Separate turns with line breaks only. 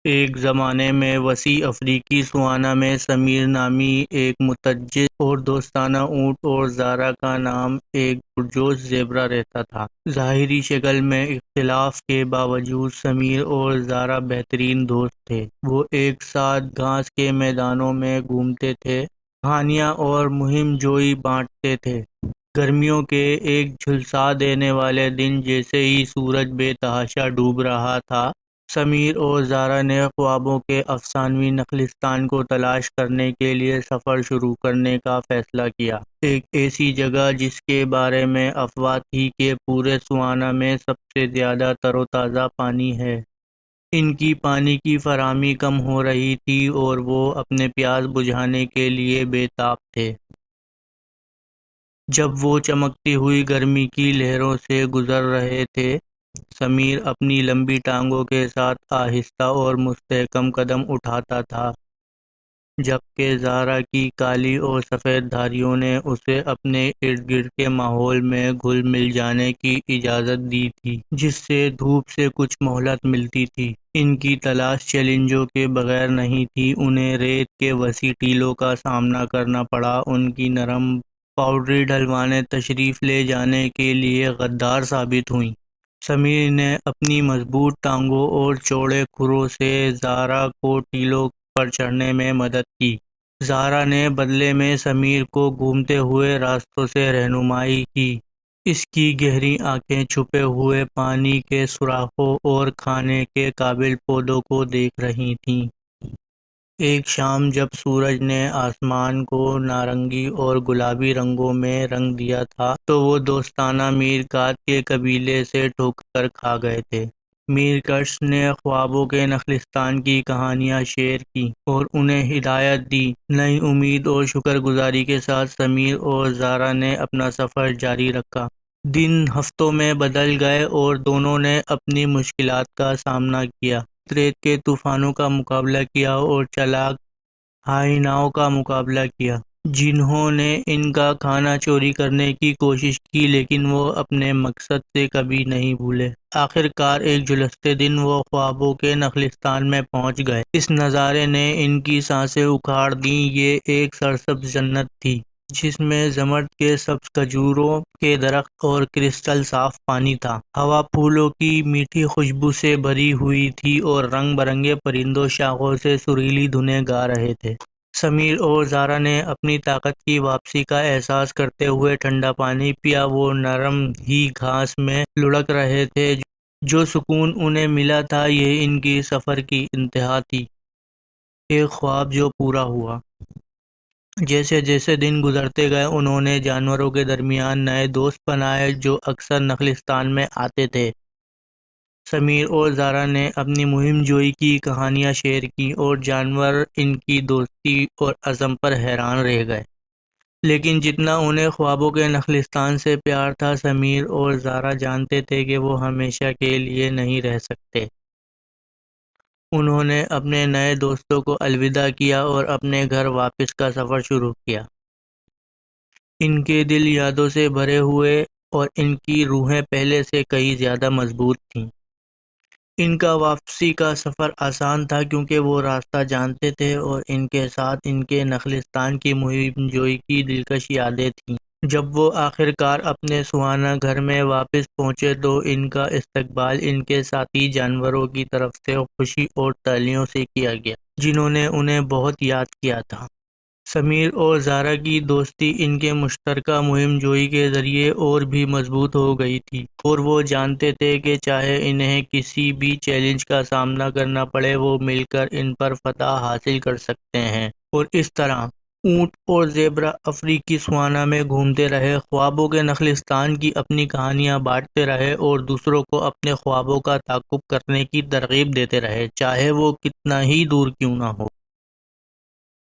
ایک زمانے میں وسیع افریقی سوانا میں سمیر نامی ایک متجر اور دوستانہ اونٹ اور زارا کا نام ایک پرجوش زیبرا رہتا تھا۔ ظاہری شکل میں اختلاف کے باوجود سمیر اور زارا بہترین دوست تھے۔ وہ ایک ساتھ گھاس کے میدانوں میں گھومتے تھے، کہانیاں اور مہم جوئی بانٹتے تھے۔ گرمیوں کے ایک جھلسا دینے والے دن جیسے ہی سورج بے تحاشا ڈوب رہا تھا، سمیر اور زارا نے خوابوں کے افسانوی نخلستان کو تلاش کرنے کے لیے سفر شروع کرنے کا فیصلہ کیا۔ ایک ایسی جگہ جس کے بارے میں افواہ تھی کہ پورے سوانا میں سب سے زیادہ تر و تازہ پانی ہے۔ ان کی پانی کی فراہمی کم ہو رہی تھی اور وہ اپنے پیاس بجھانے کے لیے بے تاب تھے۔ جب وہ چمکتی ہوئی گرمی کی لہروں سے گزر رہے تھے، سمیر اپنی لمبی ٹانگوں کے ساتھ آہستہ اور مستحکم قدم اٹھاتا تھا، جبکہ زارا کی کالی اور سفید دھاریوں نے اسے اپنے ارد گرد کے ماحول میں گھل مل جانے کی اجازت دی تھی، جس سے دھوپ سے کچھ مہلت ملتی تھی۔ ان کی تلاش چیلنجوں کے بغیر نہیں تھی۔ انہیں ریت کے وسیع ٹیلوں کا سامنا کرنا پڑا، ان کی نرم پاؤڈری ڈھلوانیں تشریف لے جانے کے لیے غدار ثابت ہوئیں۔ سمیر نے اپنی مضبوط ٹانگوں اور چوڑے کھروں سے زارا کو ٹیلوں پر چڑھنے میں مدد کی۔ زارا نے بدلے میں سمیر کو گھومتے ہوئے راستوں سے رہنمائی کی۔ اس کی گہری آنکھیں چھپے ہوئے پانی کے سوراخوں اور کھانے کے قابل پودوں کو دیکھ رہی تھیں۔ ایک شام جب سورج نے آسمان کو نارنگی اور گلابی رنگوں میں رنگ دیا تھا تو وہ دوستانہ میرکات کے قبیلے سے ٹھوکر کھا گئے تھے۔ میرکش نے خوابوں کے نخلستان کی کہانیاں شیئر کیں اور انہیں ہدایت دی۔ نئی امید اور شکر گزاری کے ساتھ سمیر اور زارا نے اپنا سفر جاری رکھا۔ دن ہفتوں میں بدل گئے اور دونوں نے اپنی مشکلات کا سامنا کیا، ریت کے طوفانوں کا مقابلہ کیا اور چالاک ہائیناؤں کا مقابلہ کیا، جنہوں نے ان کا کھانا چوری کرنے کی کوشش کی، لیکن وہ اپنے مقصد سے کبھی نہیں بھولے۔ آخر کار ایک جھلستے دن وہ خوابوں کے نخلستان میں پہنچ گئے۔ اس نظارے نے ان کی سانسیں اکھاڑ دیں۔ یہ ایک سرسبز جنت تھی، جس میں زمرد کے سبز کھجوروں کے درخت اور کرسٹل صاف پانی تھا۔ ہوا پھولوں کی میٹھی خوشبو سے بھری ہوئی تھی اور رنگ برنگے پرندوں شاخوں سے سریلی دھنیں گا رہے تھے۔ سمیر اور زارا نے اپنی طاقت کی واپسی کا احساس کرتے ہوئے ٹھنڈا پانی پیا۔ وہ نرم ہی گھاس میں لڑک رہے تھے۔ جو سکون انہیں ملا تھا، یہ ان کی سفر کی انتہا تھی، ایک خواب جو پورا ہوا۔ جیسے جیسے دن گزرتے گئے، انہوں نے جانوروں کے درمیان نئے دوست بنائے جو اکثر نخلستان میں آتے تھے۔ سمیر اور زارا نے اپنی مہم جوئی کی کہانیاں شیئر کیں اور جانور ان کی دوستی اور عزم پر حیران رہ گئے۔ لیکن جتنا انہیں خوابوں کے نخلستان سے پیار تھا، سمیر اور زارا جانتے تھے کہ وہ ہمیشہ کے لیے نہیں رہ سکتے۔ انہوں نے اپنے نئے دوستوں کو الوداع کیا اور اپنے گھر واپس کا سفر شروع کیا۔ ان کے دل یادوں سے بھرے ہوئے اور ان کی روحیں پہلے سے کئی زیادہ مضبوط تھیں۔ ان کا واپسی کا سفر آسان تھا کیونکہ وہ راستہ جانتے تھے اور ان کے ساتھ ان کے نخلستان کی مہم جوئی کی دلکش یادیں تھیں۔ جب وہ آخر کار اپنے سہانا گھر میں واپس پہنچے تو ان کا استقبال ان کے ساتھی جانوروں کی طرف سے خوشی اور تالیوں سے کیا گیا، جنہوں نے انہیں بہت یاد کیا تھا۔ سمیر اور زارا کی دوستی ان کے مشترکہ مہم جوئی کے ذریعے اور بھی مضبوط ہو گئی تھی، اور وہ جانتے تھے کہ چاہے انہیں کسی بھی چیلنج کا سامنا کرنا پڑے، وہ مل کر ان پر فتح حاصل کر سکتے ہیں۔ اور اس طرح اونٹ اور زیبرا افریقی سوانا میں گھومتے رہے، خوابوں کے نخلستان کی اپنی کہانیاں بانٹتے رہے اور دوسروں کو اپنے خوابوں کا تعاقب کرنے کی ترغیب دیتے رہے، چاہے وہ کتنا ہی دور کیوں نہ ہو۔